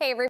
Hey, everybody.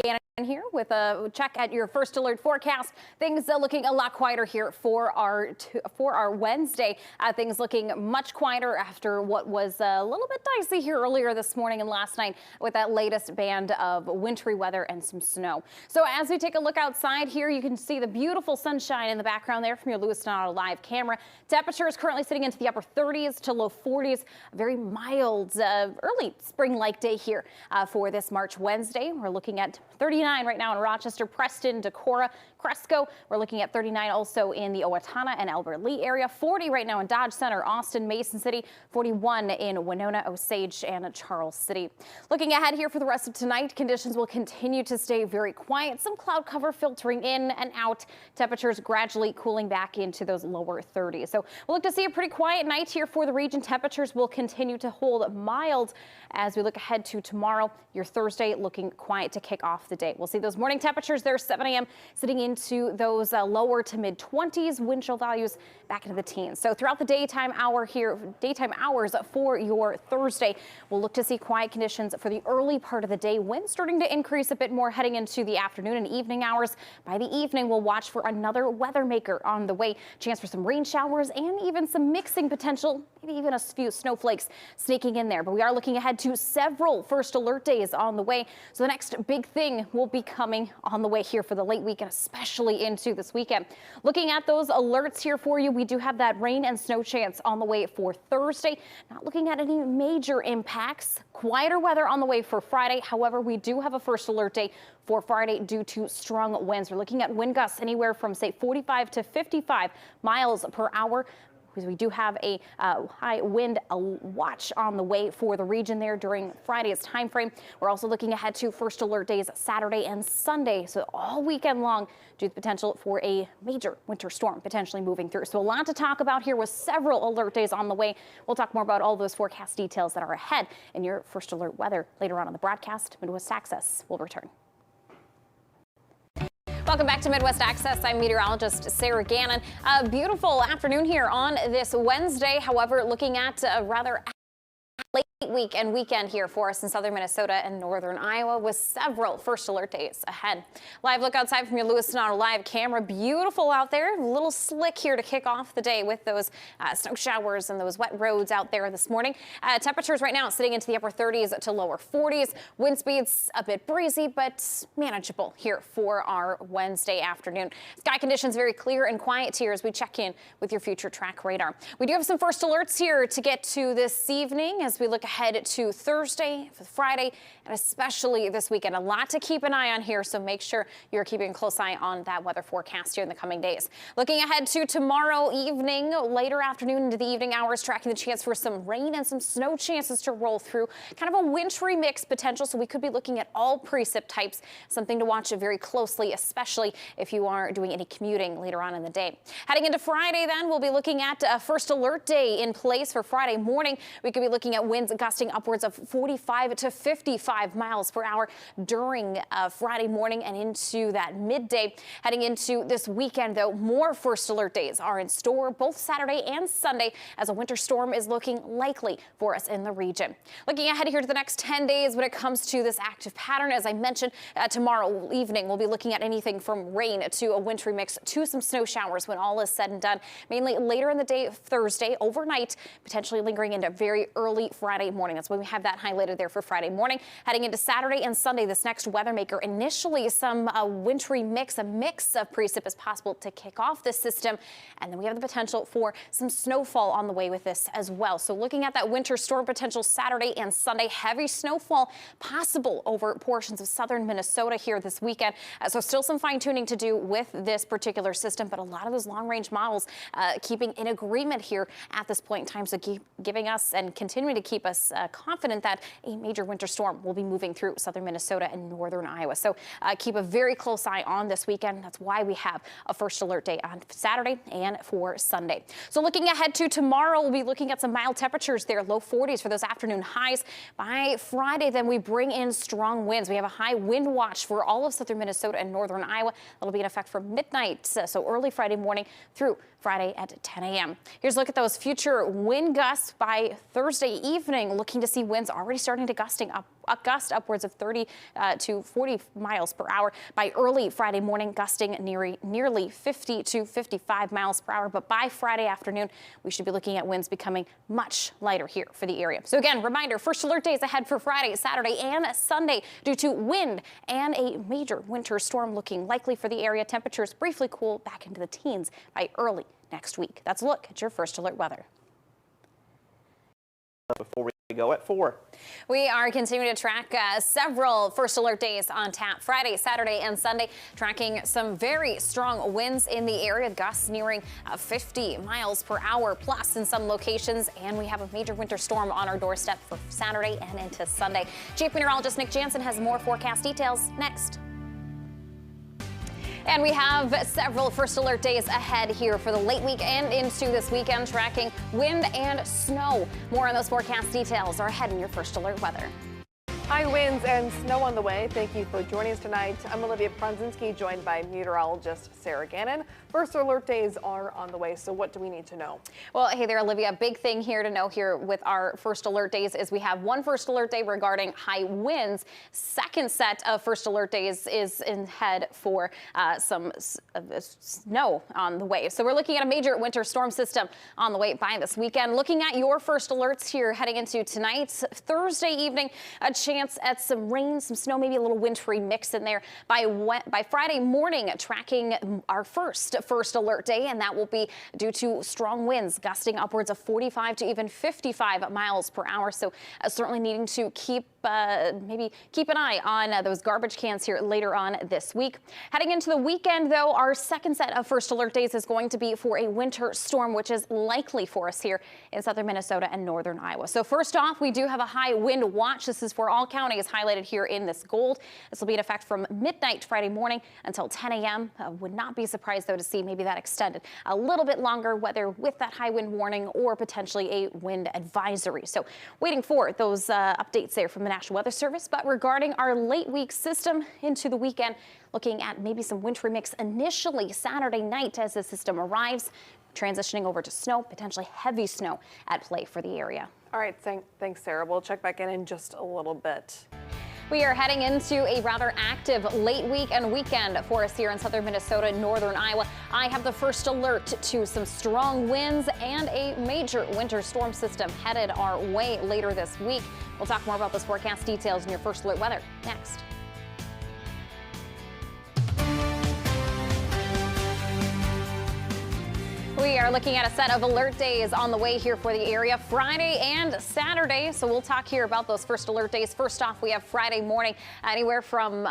Gannon here with a check at your first alert forecast. Things looking a lot quieter here for our Wednesday. Things looking much quieter after what was a little bit dicey here earlier this morning and last night with that latest band of wintry weather and some snow. So as we take a look outside here, you can see the beautiful sunshine in the background there from your Lewiston Auto Live camera. Temperature is currently sitting into the upper 30s to low 40s. A very mild early spring-like day here for this March Wednesday. We're looking at 39 right now in Rochester, Preston, Decorah, Cresco. We're looking at 39 also in the Owatonna and Albert Lee area. 40 right now in Dodge Center, Austin, Mason City. 41 in Winona, Osage, and Charles City. Looking ahead here for the rest of tonight, conditions will continue to stay very quiet. Some cloud cover filtering in and out. Temperatures gradually cooling back into those lower 30s. So we'll look to see a pretty quiet night here for the region. Temperatures will continue to hold mild as we look ahead to tomorrow. Your Thursday looking quiet to kick off the day. We'll see those morning temperatures there 7 a.m. sitting into those lower to mid 20s, wind chill values back into the teens. So throughout the daytime hours for your Thursday, we'll look to see quiet conditions for the early part of the day. Wind starting to increase a bit more heading into the afternoon and evening hours. By the evening, we'll watch for another weather maker on the way. Chance for some rain showers and even some mixing potential, maybe even a few snowflakes sneaking in there. But we are looking ahead to several first alert days on the way. So the next big thing will be coming on the way here for the late weekend, especially into this weekend. Looking at those alerts here for you, we do have that rain and snow chance on the way for Thursday. Not looking at any major impacts. Quieter weather on the way for Friday. However, we do have a first alert day for Friday due to strong winds. We're looking at wind gusts anywhere from, say, 45 to 55 miles per hour. We do have a high wind watch on the way for the region there during Friday's time frame. We're also looking ahead to first alert days Saturday and Sunday. So all weekend long, due to the potential for a major winter storm potentially moving through. So a lot to talk about here with several alert days on the way. We'll talk more about all those forecast details that are ahead in your first alert weather later on the broadcast. Midwest Access will return. Welcome back to Midwest Access. I'm meteorologist Sarah Gannon. A beautiful afternoon here on this Wednesday. However, looking at a rather late week and weekend here for us in southern Minnesota and northern Iowa with several first alert days ahead. Live look outside from your Lewiston Auto Live camera. Beautiful out there. A little slick here to kick off the day with those snow showers and those wet roads out there this morning. Temperatures right now sitting into the upper 30s to lower 40s. Wind speeds a bit breezy but manageable here for our Wednesday afternoon. Sky conditions very clear and quiet here as we check in with your future track radar. We do have some first alerts here to get to this evening as we look ahead to Thursday, Friday, and especially this weekend. A lot to keep an eye on here, so make sure you're keeping a close eye on that weather forecast here in the coming days. Looking ahead to tomorrow evening, later afternoon into the evening hours, tracking the chance for some rain and some snow chances to roll through. Kind of a wintry mix potential, so we could be looking at all precip types. Something to watch very closely, especially if you are doing any commuting later on in the day. Heading into Friday, then, we'll be looking at a first alert day in place for Friday morning. We could be looking at winds gusting upwards of 45 to 55 miles per hour during Friday morning and into that midday. Heading into this weekend, though, more first alert days are in store both Saturday and Sunday as a winter storm is looking likely for us in the region. Looking ahead here to the next 10 days when it comes to this active pattern, as I mentioned, tomorrow evening we'll be looking at anything from rain to a wintry mix to some snow showers when all is said and done, mainly later in the day Thursday, overnight, potentially lingering into very early Friday morning. That's why we have that highlighted there for Friday morning. Heading into Saturday and Sunday, this next weather maker, initially some wintry mix, a mix of precip is possible to kick off this system. And then we have the potential for some snowfall on the way with this as well. So looking at that winter storm potential Saturday and Sunday, heavy snowfall possible over portions of southern Minnesota here this weekend. So still some fine tuning to do with this particular system, but a lot of those long range models keeping in agreement here at this point in time. So giving us and continuing to keep us confident that a major winter storm will be moving through southern Minnesota and northern Iowa. So keep a very close eye on this weekend. That's why we have a first alert day on Saturday and for Sunday. So looking ahead to tomorrow, we'll be looking at some mild temperatures there, low 40s for those afternoon highs. By Friday, then we bring in strong winds. We have a high wind watch for all of southern Minnesota and northern Iowa. That'll be in effect from midnight, so early Friday morning through Friday at 10 a.m. Here's a look at those future wind gusts by Thursday evening. evening, looking to see winds already starting to gust upwards of 30 to 40 miles per hour. By early Friday morning, gusting nearly 50 to 55 miles per hour. But by Friday afternoon, we should be looking at winds becoming much lighter here for the area. So again, reminder, first alert days ahead for Friday, Saturday, and Sunday due to wind and a major winter storm looking likely for the area. Temperatures briefly cool back into the teens by early next week. That's a look at your first alert weather. Before we go at 4. We are continuing to track several first alert days on tap Friday, Saturday, and Sunday, tracking some very strong winds in the area, gusts nearing 50 miles per hour plus in some locations. And we have a major winter storm on our doorstep for Saturday and into Sunday. Chief Meteorologist Nick Jansen has more forecast details next. And we have several first alert days ahead here for the late week and into this weekend, tracking wind and snow. More on those forecast details are ahead in your first alert weather. High winds and snow on the way. Thank you for joining us tonight. I'm Olivia Prunzinski, joined by meteorologist Sarah Gannon. First alert days are on the way, so what do we need to know? Well, hey there, Olivia. Big thing here to know here with our first alert days is we have one first alert day regarding high winds. Second set of first alert days is ahead for some snow on the way. So we're looking at a major winter storm system on the way by this weekend. Looking at your first alerts here heading into tonight, Thursday evening, a chance at some rain, some snow, maybe a little wintry mix in there. By Friday morning, tracking our first alert day, and that will be due to strong winds gusting upwards of 45 to even 55 miles per hour. So certainly needing to maybe keep an eye on those garbage cans here later on this week. Heading into the weekend, though, our second set of first alert days is going to be for a winter storm, which is likely for us here in southern Minnesota and northern Iowa. So first off, we do have a high wind watch. This is for all counties highlighted here in this gold. This will be in effect from midnight Friday morning until 10 a.m. Would not be surprised, though, to see maybe that extended a little bit longer, whether with that high wind warning or potentially a wind advisory. So waiting for those updates there from the National Weather Service. But regarding our late week system into the weekend, looking at maybe some wintry mix initially Saturday night as the system arrives, transitioning over to snow, potentially heavy snow at play for the area. All right, thanks, Sarah. We'll check back in just a little bit. We are heading into a rather active late week and weekend for us here in southern Minnesota and northern Iowa. I have the first alert to some strong winds and a major winter storm system headed our way later this week. We'll talk more about those forecast details in your first alert weather next. We are looking at a set of alert days on the way here for the area Friday and Saturday. So we'll talk here about those first alert days. First off, we have Friday morning, anywhere from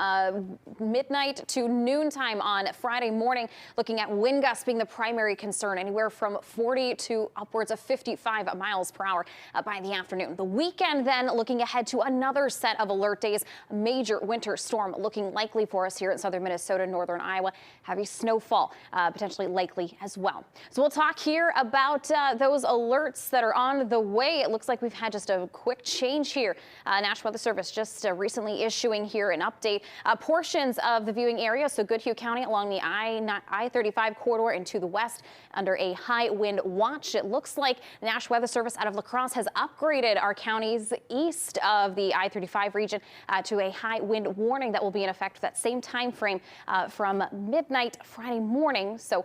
midnight to noontime on Friday morning. Looking at wind gusts being the primary concern, anywhere from 40 to upwards of 55 miles per hour by the afternoon. The weekend then, looking ahead to another set of alert days. A major winter storm looking likely for us here in southern Minnesota, northern Iowa. Heavy snowfall potentially likely as well. So we'll talk here about those alerts that are on the way. It looks like we've had just a quick change here. National Weather Service just recently issuing here an update. Portions of the viewing area, so Goodhue County along the I-35 corridor and to the west under a high wind watch. It looks like the National Weather Service out of La Crosse has upgraded our counties east of the I-35 region to a high wind warning that will be in effect that same time frame from midnight Friday morning. So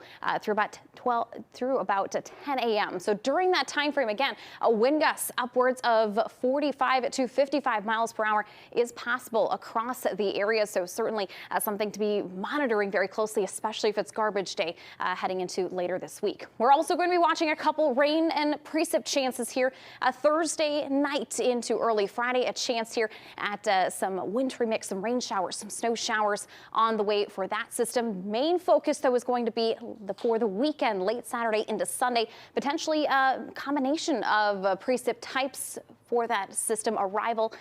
through about 10 a.m. So during that time frame, again, a wind gust upwards of 45 to 55 miles per hour is possible across the area. So certainly something to be monitoring very closely, especially if it's garbage day heading into later this week. We're also going to be watching a couple rain and precip chances here Thursday night into early Friday. A chance here at some wintry mix, some rain showers, some snow showers on the way for that system. Main focus, though, is going to be for the weekend, late Saturday into Sunday, potentially a combination of precip types for that system arrival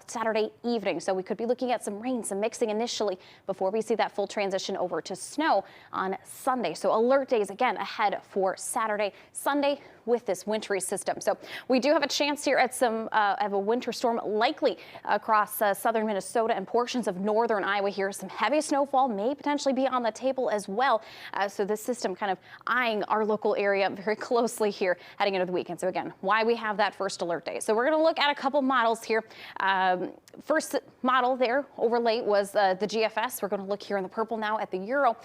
Saturday evening. So we could be looking at some rain, some mixing initially before we see that full transition over to snow on Sunday. So alert days again ahead for Saturday, Sunday with this wintry system. So we do have a chance here at some of a winter storm likely across southern Minnesota and portions of northern Iowa here. Some heavy snowfall may potentially be on the table as well. So this system kind of eyeing our local area very closely here heading into the weekend. So again, why we have that first alert day. So we're going to look at a couple models here. First model there overlaid was the GFS. We're going to look here in the purple now at the Euro.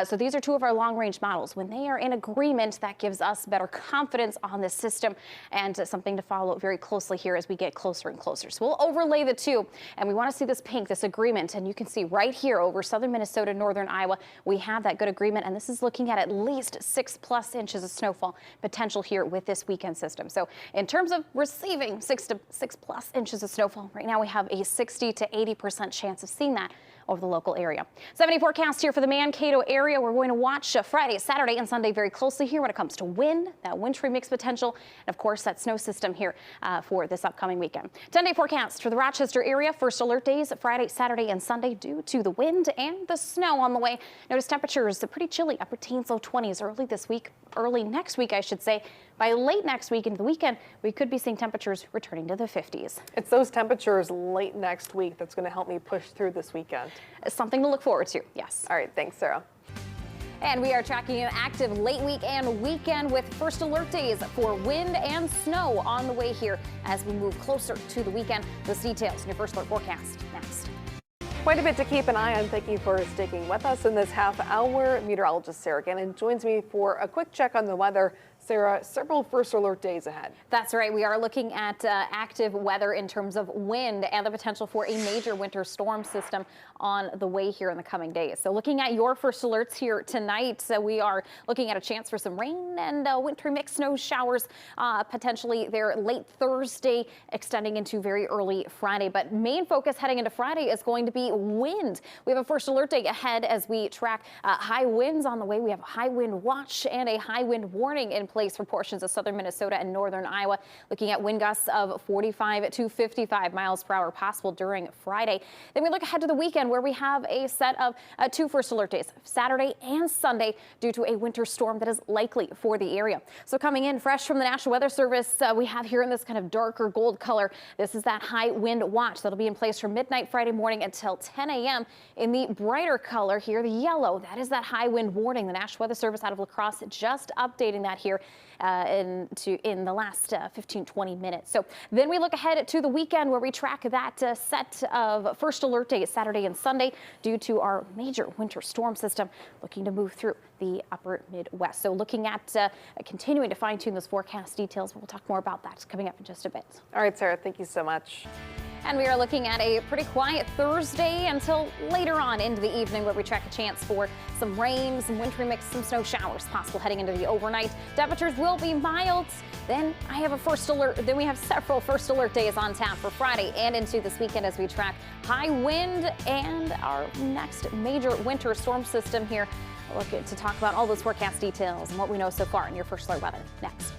So these are two of our long range models. When they are in agreement, that gives us better confidence on this system and something to follow very closely here as we get closer and closer. So we'll overlay the two, and we want to see this pink, this agreement. And you can see right here over southern Minnesota, northern Iowa, we have that good agreement. And this is looking at least 6+ inches of snowfall potential here with this weekend system. So in terms of receiving 6+ inches of snowfall, right now we have a 60 to 80% chance of seeing that over the local area. 70 forecast here for the Mankato area. We're going to watch Friday, Saturday, and Sunday very closely here when it comes to wind, that wintry mix potential, and of course that snow system here for this upcoming weekend. 10-day forecast for the Rochester area. First alert days Friday, Saturday, and Sunday due to the wind and the snow on the way. Notice temperatures pretty chilly, upper teens, low 20s early this week, early next week, I should say. By late next week into the weekend, we could be seeing temperatures returning to the 50s. It's those temperatures late next week that's going to help me push through this weekend. Something to look forward to, yes. All right, thanks, Sarah. And we are tracking an active late week and weekend with first alert days for wind and snow on the way here as we move closer to the weekend. Those details in your first alert forecast next. Quite a bit to keep an eye on. Thank you for sticking with us in this half hour. Meteorologist Sarah Gannon joins me for a quick check on the weather. Sarah, several first alert days ahead. That's right. We are looking at active weather in terms of wind and the potential for a major winter storm system on the way here in the coming days. So looking at your first alerts here tonight, we are looking at a chance for some rain and wintry mixed snow showers potentially there late Thursday extending into very early Friday. But main focus heading into Friday is going to be wind. We have a first alert day ahead as we track high winds on the way. We have a high wind watch and a high wind warning in place for portions of southern Minnesota and northern Iowa, looking at wind gusts of 45 to 55 miles per hour possible during Friday. Then we look ahead to the weekend where we have a set of two first alert days, Saturday and Sunday, due to a winter storm that is likely for the area. So coming in fresh from the National Weather Service, we have here in this kind of darker gold color. This is that high wind watch that'll be in place from midnight Friday morning until 10 a.m. In the brighter color here, the yellow, that is that high wind warning. The National Weather Service out of La Crosse just updating that here in the last 15-20 minutes. So then we look ahead to the weekend where we track that set of first alert days Saturday and Sunday due to our major winter storm system looking to move through the upper Midwest. So looking at continuing to fine tune those forecast details. We'll talk more about that coming up in just a bit. All right, Sarah, thank you so much. And we are looking at a pretty quiet Thursday until later on into the evening where we track a chance for some rain, some wintry mix, some snow showers possible heading into the overnight. Temperatures will be mild. Then I have a first alert. Then we have several first alert days on tap for Friday and into this weekend as we track high wind and our next major winter storm system here. We'll look to talk about all those forecast details and what we know so far in your first alert weather next.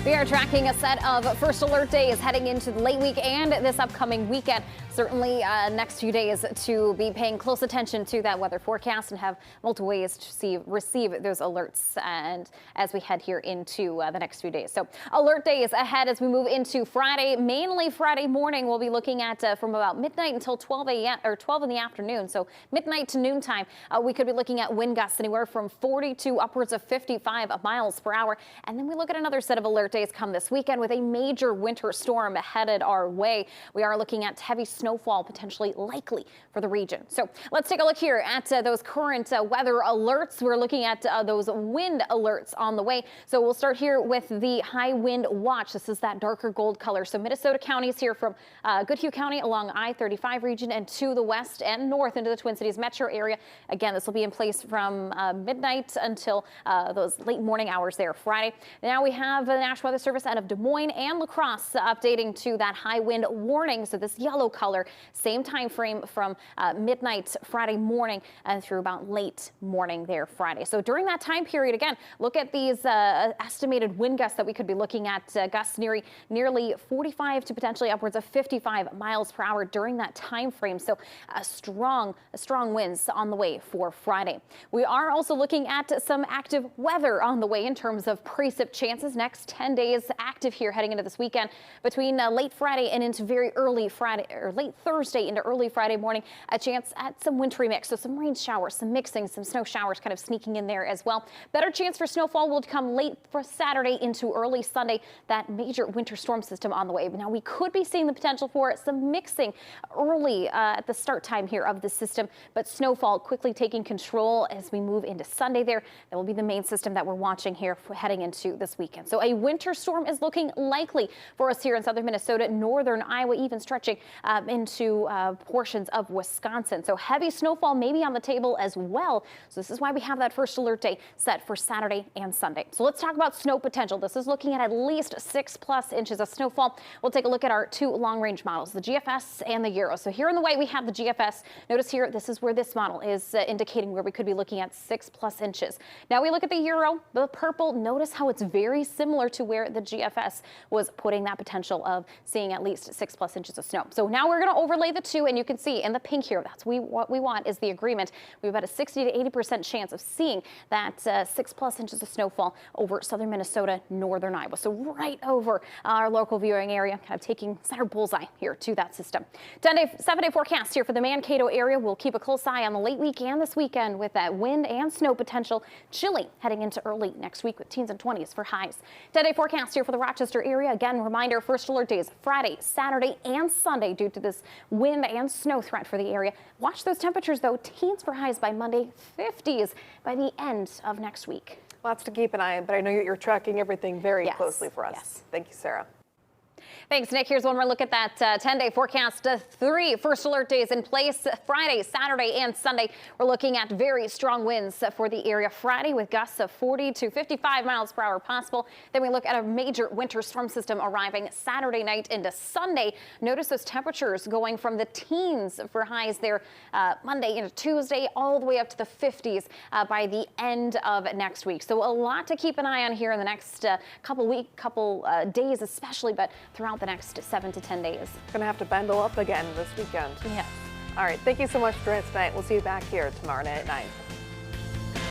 We are tracking a set of first alert days heading into the late week and this upcoming weekend. Certainly next few days to be paying close attention to that weather forecast and have multiple ways to receive those alerts and as we head here into the next few days. So alert days ahead as we move into Friday, mainly Friday morning. We'll be looking at from about midnight until 12 a.m. or 12 in the afternoon. So midnight to noontime, we could be looking at wind gusts anywhere from 40 to upwards of 55 miles per hour. And then we look at another set of alert days come this weekend with a major winter storm headed our way. We are looking at heavy snowfall potentially likely for the region. So let's take a look here at those current weather alerts. We're looking at those wind alerts on the way. So we'll start here with the high wind watch. This is that darker gold color. So Minnesota counties here from Goodhue County along I-35 region and to the west and north into the Twin Cities metro area. Again, this will be in place from midnight until those late morning hours there Friday. Now we have the National Weather Service out of Des Moines and La Crosse updating to that high wind warning. So this yellow color, same time frame from midnight Friday morning and through about late morning there Friday. So during that time period, again, look at these estimated wind gusts that we could be looking at, gusts nearly 45 to potentially upwards of 55 miles per hour during that time frame. So strong winds on the way for Friday. We are also looking at some active weather on the way in terms of precip chances next 10 days active here heading into this weekend. Between late Friday and into very early Friday, or late Thursday into early Friday morning, a chance at some wintry mix. So some rain showers, some mixing, some snow showers kind of sneaking in there as well. Better chance for snowfall will come late for Saturday into early Sunday. That major winter storm system on the way. Now we could be seeing the potential for some mixing early at the start time here of the system, but snowfall quickly taking control as we move into Sunday there. That will be the main system that we're watching here for heading into this weekend. So a winter storm is looking likely for us here in southern Minnesota, northern Iowa, even stretching into portions of Wisconsin. So heavy snowfall may be on the table as well. So this is why we have that first alert day set for Saturday and Sunday. So let's talk about snow potential. This is looking at least 6+ inches of snowfall. We'll take a look at our two long-range models, the GFS and the Euro. So here in the way we have the GFS. Notice here, this is where this model is indicating where we could be looking at 6+ inches. Now we look at the Euro, the purple. Notice how it's very similar to where the GFS was putting that potential of seeing at least 6+ inches of snow. So now we're going to overlay the two, and you can see in the pink here, that's what we want is the agreement. We have about a 60 to 80% chance of seeing that 6+ inches of snowfall over southern Minnesota, northern Iowa. So right over our local viewing area, kind of taking center bullseye here to that system. 7-day forecast here for the Mankato area. We'll keep a close eye on the late week and this weekend with that wind and snow potential. Chilly heading into early next week with teens and 20s for highs. 10-day forecast here for the Rochester area. Again, reminder, first alert days Friday, Saturday, and Sunday due to this wind and snow threat for the area. Watch those temperatures though. Teens for highs by Monday, 50s by the end of next week. Lots to keep an eye on, but I know you're tracking everything very closely for us. Yes. Thank you, Sarah. Thanks, Nick. Here's one more look at that 10-day forecast. 3 first alert days in place Friday, Saturday, and Sunday. We're looking at very strong winds for the area Friday with gusts of 40 to 55 miles per hour possible. Then we look at a major winter storm system arriving Saturday night into Sunday. Notice those temperatures going from the teens for highs there Monday into Tuesday all the way up to the 50s by the end of next week. So a lot to keep an eye on here in the next couple days especially, but throughout the next 7 to 10 days. Going to have to bundle up again this weekend. Yes. All right. Thank you so much for joining us tonight. We'll see you back here tomorrow night at 9.